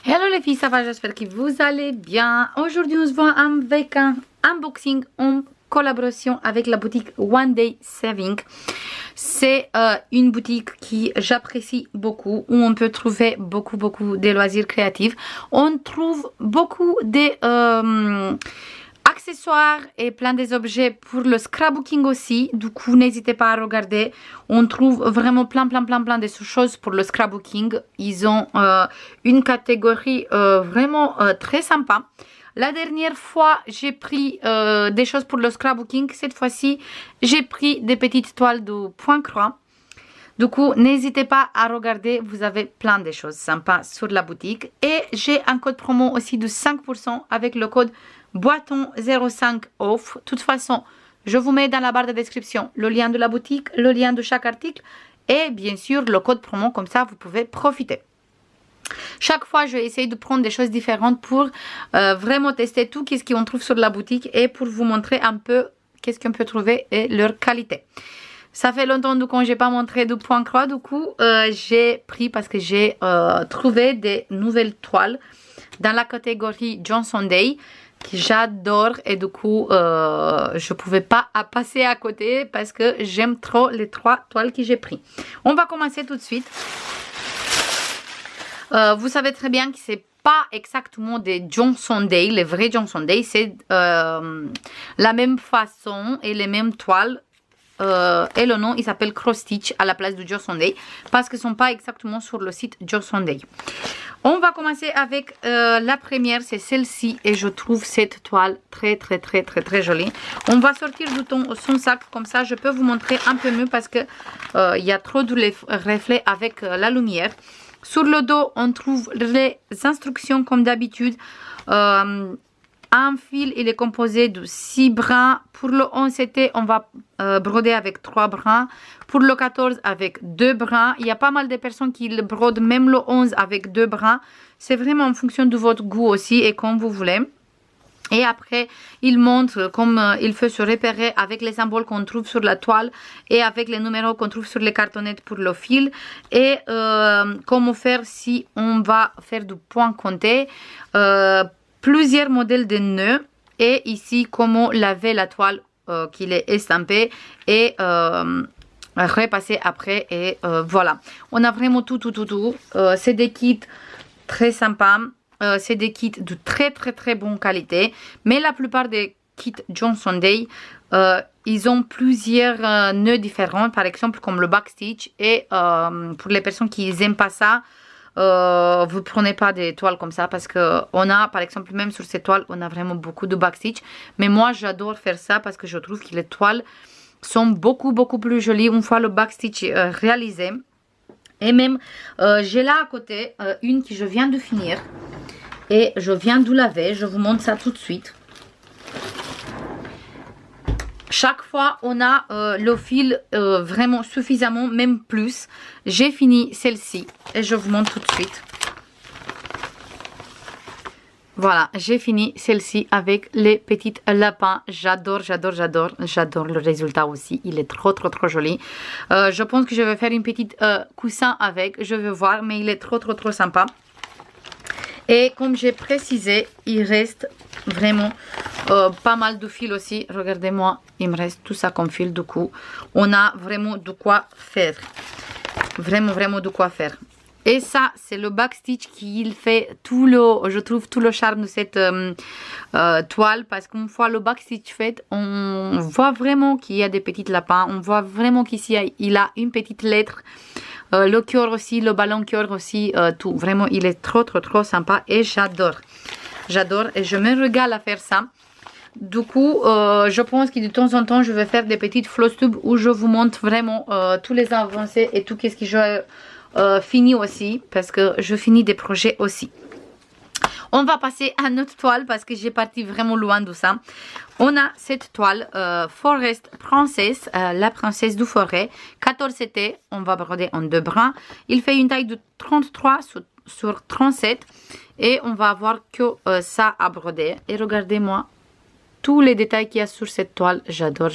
Hello les filles, ça va? J'espère que vous allez bien. Aujourd'hui, on se voit avec un unboxing en collaboration avec la boutique One Day Saving. C'est une boutique qui j'apprécie beaucoup, où on peut trouver beaucoup des loisirs créatifs. On trouve beaucoup des accessoires et plein des objets pour le scrapbooking aussi. Du coup, n'hésitez pas à regarder. On trouve vraiment plein de choses pour le scrapbooking. Ils ont une catégorie vraiment très sympa. La dernière fois, j'ai pris des choses pour le scrapbooking. Cette fois-ci, j'ai pris des petites toiles de point croix. Du coup, n'hésitez pas à regarder, vous avez plein de choses sympas sur la boutique. Et j'ai un code promo aussi de 5% avec le code Boiton05 off. De toute façon, je vous mets dans la barre de description le lien de la boutique, le lien de chaque article et bien sûr le code promo, comme ça vous pouvez profiter. Chaque fois, je vais essayer de prendre des choses différentes pour vraiment tester tout ce qu'on trouve sur la boutique et pour vous montrer un peu qu'est-ce qu'on peut trouver et leur qualité. Ça fait longtemps que je n'ai pas montré de point croix, du coup, j'ai pris parce que j'ai trouvé des nouvelles toiles dans la catégorie Johnson Day que j'adore et du coup, je ne pouvais pas passer à côté parce que j'aime trop les 3 toiles que j'ai pris. On va commencer tout de suite. Vous savez très bien que c'est pas exactement des Johnson Day, les vrais Johnson Day, c'est la même façon et les mêmes toiles. Et le nom il s'appelle Cross Stitch à la place de Johnson Day parce qu'ils ne sont pas exactement sur le site Johnson Day. On va commencer avec la première, c'est celle-ci et je trouve cette toile très jolie. On va sortir son sac, comme ça je peux vous montrer un peu mieux parce que il y a trop de reflets avec la lumière. Sur le dos, on trouve les instructions comme d'habitude. Un fil, il est composé de 6 brins. Pour le 11 CT, on va broder avec 3 brins. Pour le 14, avec 2 brins. Il y a pas mal de personnes qui le brodent, même le 11 avec 2 brins. C'est vraiment en fonction de votre goût aussi et comme vous voulez. Et après, il montre comment il faut se repérer avec les symboles qu'on trouve sur la toile et avec les numéros qu'on trouve sur les cartonnettes pour le fil. Et comment faire si on va faire du point compté. Plusieurs modèles de nœuds. Et ici, comment laver la toile qu'il est estampée et repasser après. Et voilà. On a vraiment tout. C'est des kits très sympas. C'est des kits de très bonne qualité. Mais la plupart des kits Johnson Day, ils ont plusieurs nœuds différents. Par exemple, comme le backstitch. Et pour les personnes qui n'aiment pas ça, vous ne prenez pas des toiles comme ça. Parce qu'on a, par exemple, même sur ces toiles, on a vraiment beaucoup de backstitch. Mais moi, j'adore faire ça parce que je trouve que les toiles sont beaucoup plus jolies une fois le backstitch réalisé. Et même, j'ai là à côté une que je viens de finir. Et je viens de laver, je vous montre ça tout de suite. Chaque fois, on a le fil vraiment suffisamment, même plus. J'ai fini celle-ci et je vous montre tout de suite. Voilà, j'ai fini celle-ci avec les petits lapins. J'adore le résultat aussi. Il est trop joli. Je pense que je vais faire une petite coussin avec. Je vais voir, mais il est trop sympa. Et comme j'ai précisé, il reste vraiment pas mal de fil aussi. Regardez-moi, il me reste tout ça comme fil. Du coup, on a vraiment de quoi faire. Vraiment de quoi faire. Et ça, c'est le backstitch qui fait je trouve tout le charme de cette toile. Parce qu'une fois le backstitch fait, on voit vraiment qu'il y a des petits lapins. On voit vraiment qu'ici, il a une petite lettre. Le cœur aussi, le ballon cœur aussi, tout. Vraiment, il est trop sympa et j'adore. J'adore et je me régale à faire ça. Du coup, je pense que de temps en temps, je vais faire des petites floss tubes où je vous montre vraiment tous les avancées et tout ce que je finis aussi. Parce que je finis des projets aussi. On va passer à notre toile parce que j'ai parti vraiment loin de ça. On a cette toile Forest Princess, la princesse du forêt, 14 CT. On va broder en 2 brins. Il fait une taille de 33 sur 37 et on va avoir que ça à broder. Et regardez-moi tous les détails qu'il y a sur cette toile. J'adore.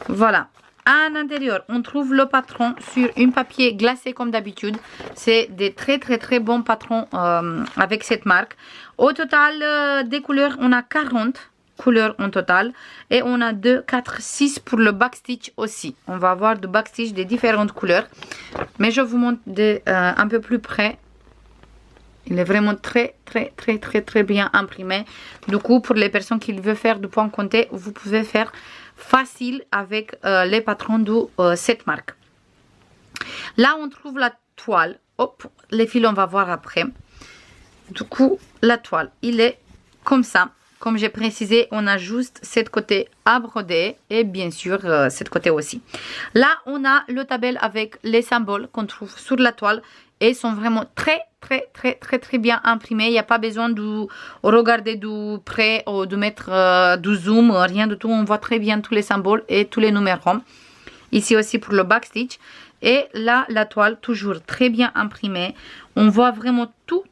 Voilà. À l'intérieur, on trouve le patron sur un papier glacé comme d'habitude. C'est des très bons patrons avec cette marque. Au total, des couleurs, on a 40 couleurs en total. Et on a 2, 4, 6 pour le backstitch aussi. On va avoir du backstitch des différentes couleurs. Mais je vous montre un peu plus près. Il est vraiment très bien imprimé. Du coup, pour les personnes qui veulent faire du point compté, vous pouvez faire facile avec les patrons de cette marque. Là, on trouve la toile. Hop, les fils, on va voir après. Du coup, la toile, il est comme ça. Comme j'ai précisé, on a juste cette côté à broder et bien sûr cette côté aussi. Là, on a le tabel avec les symboles qu'on trouve sur la toile et sont vraiment très bien imprimés. Il n'y a pas besoin de regarder du près ou de mettre du zoom, rien du tout. On voit très bien tous les symboles et tous les numéros. Ici aussi pour le backstitch. Et là, la toile, toujours très bien imprimée. On voit vraiment tous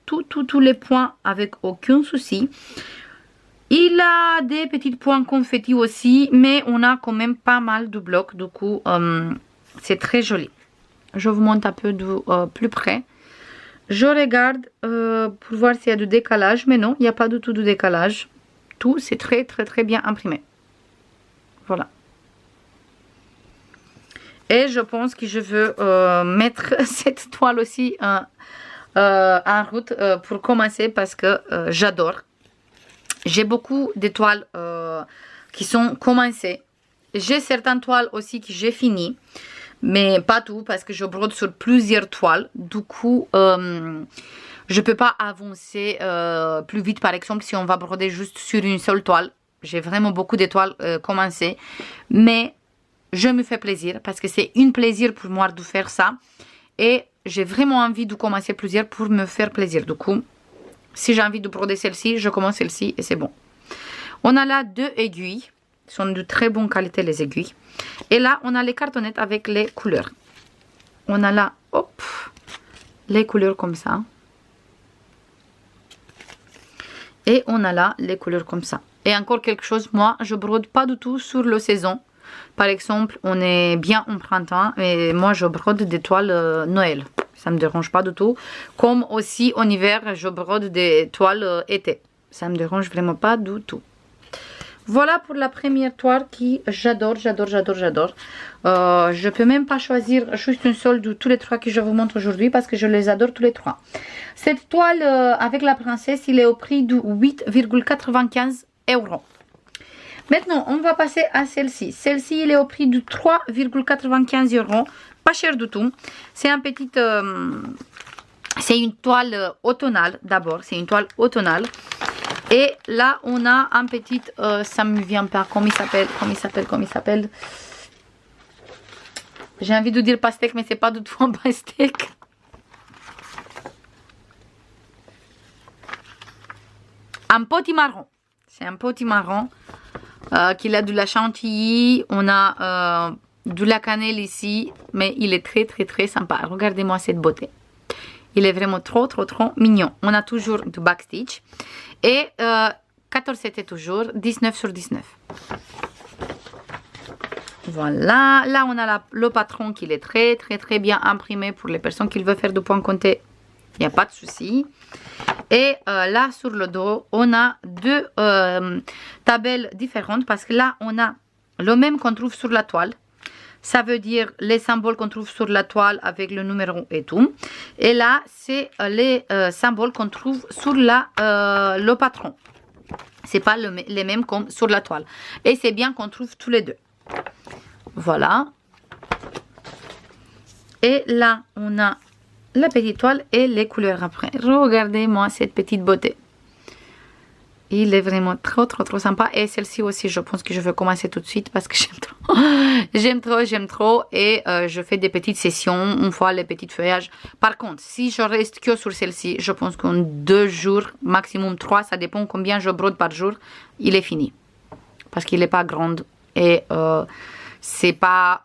les points avec aucun souci. Il a des petits points confetti aussi, mais on a quand même pas mal de blocs. Du coup, c'est très joli. Je vous montre un peu de plus près. Je regarde pour voir s'il y a du décalage, mais non, il n'y a pas du tout de décalage. Tout, c'est très bien imprimé. Voilà. Et je pense que je veux mettre cette toile aussi en route pour commencer parce que j'adore. J'ai beaucoup d'étoiles qui sont commencées. J'ai certaines toiles aussi que j'ai finies. Mais pas tout parce que je brode sur plusieurs toiles. Du coup, je ne peux pas avancer plus vite. Par exemple, si on va broder juste sur une seule toile. J'ai vraiment beaucoup d'étoiles commencées. Mais je me fais plaisir parce que c'est un plaisir pour moi de faire ça. Et j'ai vraiment envie de commencer plusieurs pour me faire plaisir. Du coup, si j'ai envie de broder celle-ci, je commence celle-ci et c'est bon. On a là 2 aiguilles. Ce sont de très bonne qualité les aiguilles. Et là, on a les cartonnettes avec les couleurs. On a là, hop, les couleurs comme ça. Et on a là les couleurs comme ça. Et encore quelque chose, moi, je brode pas du tout sur la saison. Par exemple, on est bien en printemps et moi, je brode des toiles Noël. Ça ne me dérange pas du tout. Comme aussi en hiver, je brode des toiles été. Ça ne me dérange vraiment pas du tout. Voilà pour la première toile qui j'adore. Je peux même pas choisir juste une seule de tous les 3 que je vous montre aujourd'hui parce que je les adore tous les 3. Cette toile avec la princesse, il est au prix de 8,95 €. Maintenant, on va passer à celle-ci. Celle-ci, il est au prix de 3,95 €. Pas cher du tout. C'est un petit... c'est une toile automnale d'abord. C'est une toile automnale. Et là, on a un petit... ça me vient pas. Comment il s'appelle J'ai envie de dire pastèque, mais c'est pas du tout un pastèque. Un potimarron. C'est un potimarron qui a de la chantilly. On a de la cannelle ici. Mais il est très sympa. Regardez-moi cette beauté. Il est vraiment trop mignon. On a toujours du backstitch. Et 14 c'était toujours 19 sur 19. Voilà. Là, on a le patron qui est très bien imprimé pour les personnes qui veulent faire du point compté. Il n'y a pas de souci. Et là, sur le dos, on a 2 tabelles différentes. Parce que là, on a le même qu'on trouve sur la toile. Ça veut dire les symboles qu'on trouve sur la toile avec le numéro et tout. Et là, c'est les symboles qu'on trouve sur le patron. C'est pas les mêmes comme sur la toile. Et c'est bien qu'on trouve tous les 2. Voilà. Et là, on a la petite toile et les couleurs après. Regardez-moi cette petite beauté. Il est vraiment trop sympa. Et celle-ci aussi, je pense que je vais commencer tout de suite parce que j'aime trop. j'aime trop. Et je fais des petites sessions, une fois les petits feuillages. Par contre, si je reste que sur celle-ci, je pense qu'en 2 jours, maximum 3, ça dépend combien je brode par jour, il est fini. Parce qu'il n'est pas grand et c'est pas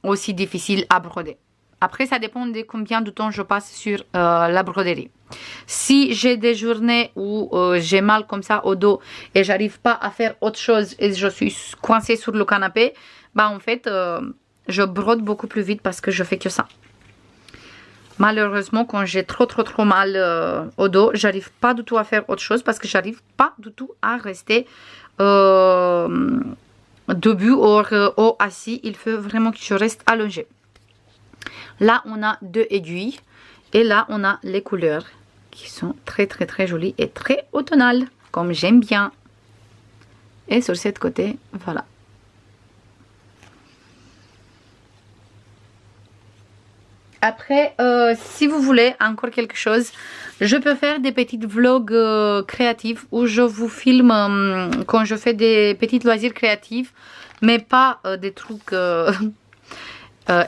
aussi difficile à broder. Après, ça dépend de combien de temps je passe sur la broderie. Si j'ai des journées où j'ai mal comme ça au dos et j'arrive pas à faire autre chose et je suis coincée sur le canapé, bah en fait, je brode beaucoup plus vite parce que je fais que ça. Malheureusement, quand j'ai trop mal au dos, j'arrive pas du tout à faire autre chose parce que j'arrive pas du tout à rester debout ou assis. Il faut vraiment que je reste allongée. Là, on a 2 aiguilles et là, on a les couleurs qui sont très jolies et très automnales, comme j'aime bien. Et sur cette côté, voilà. Après, si vous voulez encore quelque chose, je peux faire des petites vlogs créatifs où je vous filme quand je fais des petites loisirs créatifs, mais pas des trucs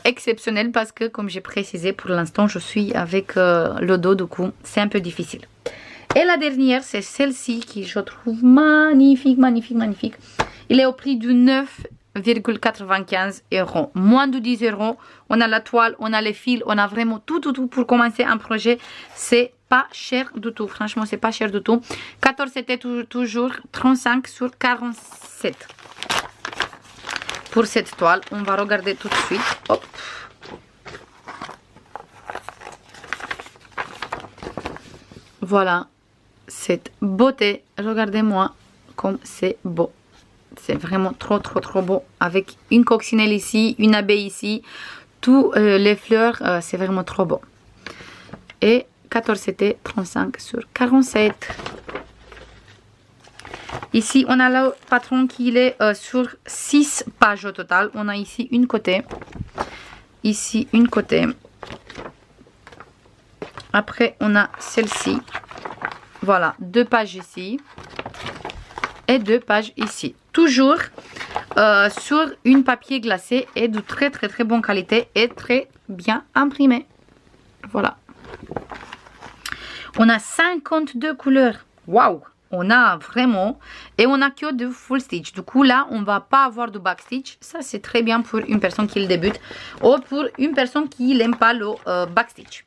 exceptionnels parce que, comme j'ai précisé, pour l'instant, je suis avec le dos, du coup, c'est un peu difficile. Et la dernière, c'est celle-ci qui je trouve magnifique. Il est au prix de 9,95 €, moins de 10 €. On a la toile, on a les fils, on a vraiment tout pour commencer un projet. C'est pas cher du tout, franchement, c'est pas cher du tout. 14, c'était toujours 35 sur 47. Pour cette toile, on va regarder tout de suite. Hop. Voilà cette beauté. Regardez-moi comme c'est beau. C'est vraiment trop beau. Avec une coccinelle ici, une abeille ici. Tous les fleurs, c'est vraiment trop beau. Et 14, c'était 35 sur 47. Ici, on a le patron qui est sur 6 pages au total. On a ici une côté. Ici, une côté. Après, on a celle-ci. Voilà, 2 pages ici. Et 2 pages ici. Toujours sur une papier glacé et de très bonne qualité et très bien imprimé. Voilà. On a 52 couleurs. Waouh! On a vraiment, et on a que de full stitch. Du coup, là, on va pas avoir de back stitch. Ça, c'est très bien pour une personne qui le débute ou pour une personne qui n'aime pas le back stitch.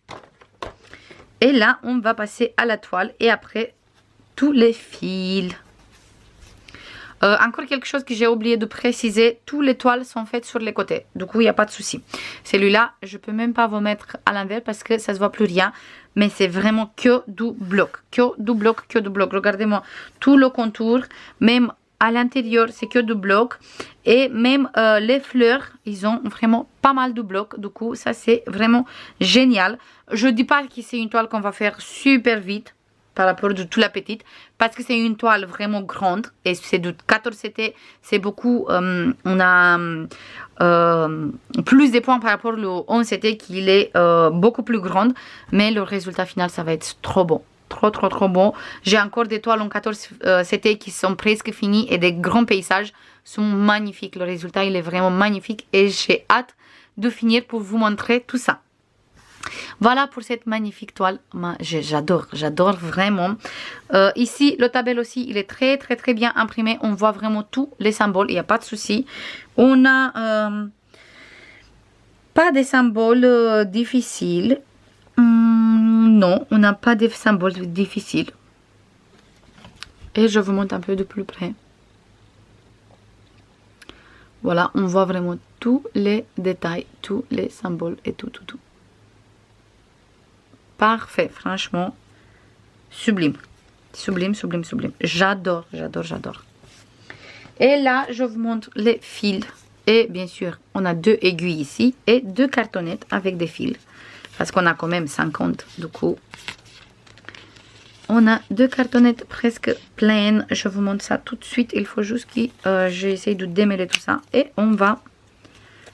Et là, on va passer à la toile et après, tous les fils. Encore quelque chose que j'ai oublié de préciser, toutes les toiles sont faites sur les côtés, du coup il n'y a pas de souci. Celui-là, je peux même pas vous mettre à l'envers parce que ça se voit plus rien, mais c'est vraiment que du bloc, regardez-moi, tout le contour, même à l'intérieur c'est que du bloc, et même les fleurs, ils ont vraiment pas mal de blocs, du coup ça c'est vraiment génial. Je dis pas que c'est une toile qu'on va faire super vite, par rapport de toute la petite, parce que c'est une toile vraiment grande et c'est de 14 CT, c'est beaucoup, on a plus de points par rapport au 11 CT qui est beaucoup plus grande, mais le résultat final ça va être trop bon, trop bon. J'ai encore des toiles en 14 CT qui sont presque finies et des grands paysages sont magnifiques, le résultat il est vraiment magnifique et j'ai hâte de finir pour vous montrer tout ça. Voilà pour cette magnifique toile, j'adore vraiment. Ici le tableau aussi il est très bien imprimé, on voit vraiment tous les symboles, il n'y a pas de souci. On a pas des symboles difficiles, non, on n'a pas des symboles difficiles. Et je vous montre un peu de plus près. Voilà, on voit vraiment tous les détails, tous les symboles et tout. Parfait, franchement, sublime. J'adore. Et là, je vous montre les fils. Et bien sûr, on a 2 aiguilles ici et 2 cartonnettes avec des fils. Parce qu'on a quand même 50, du coup. On a 2 cartonnettes presque pleines. Je vous montre ça tout de suite. Il faut juste que j'essaye de démêler tout ça. Et on va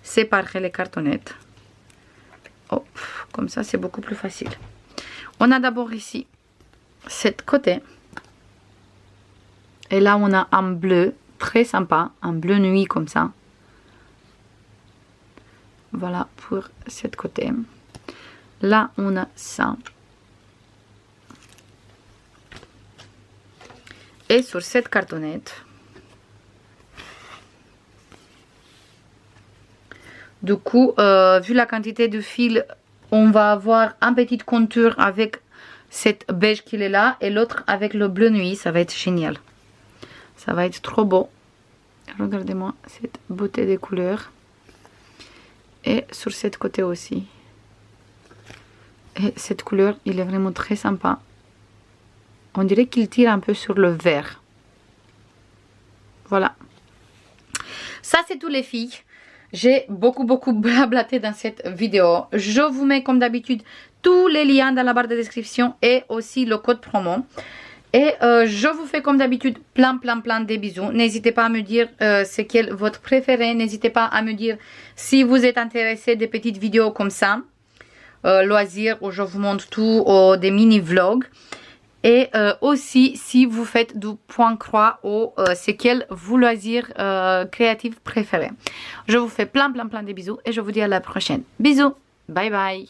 séparer les cartonnettes. Hop, comme ça, c'est beaucoup plus facile. On a d'abord ici, cette côté. Et là, on a un bleu très sympa, un bleu nuit comme ça. Voilà pour cette côté. Là, on a ça. Et sur cette cartonnette, du coup, vu la quantité de fils, on va avoir un petit contour avec cette beige qui est là et l'autre avec le bleu nuit. Ça va être génial. Ça va être trop beau. Regardez-moi cette beauté des couleurs. Et sur cette côté aussi. Et cette couleur, il est vraiment très sympa. On dirait qu'il tire un peu sur le vert. Voilà. Ça, c'est tout les filles. J'ai beaucoup blablaté dans cette vidéo. Je vous mets comme d'habitude tous les liens dans la barre de description et aussi le code promo. Et je vous fais comme d'habitude plein de bisous. N'hésitez pas à me dire c'est quel votre préféré. N'hésitez pas à me dire si vous êtes intéressé des petites vidéos comme ça. Loisirs où je vous montre tout, ou des mini vlogs. Et aussi si vous faites du point croix ou c'est quel vos loisirs créatifs préférés. Je vous fais plein de bisous et je vous dis à la prochaine. Bisous, bye bye.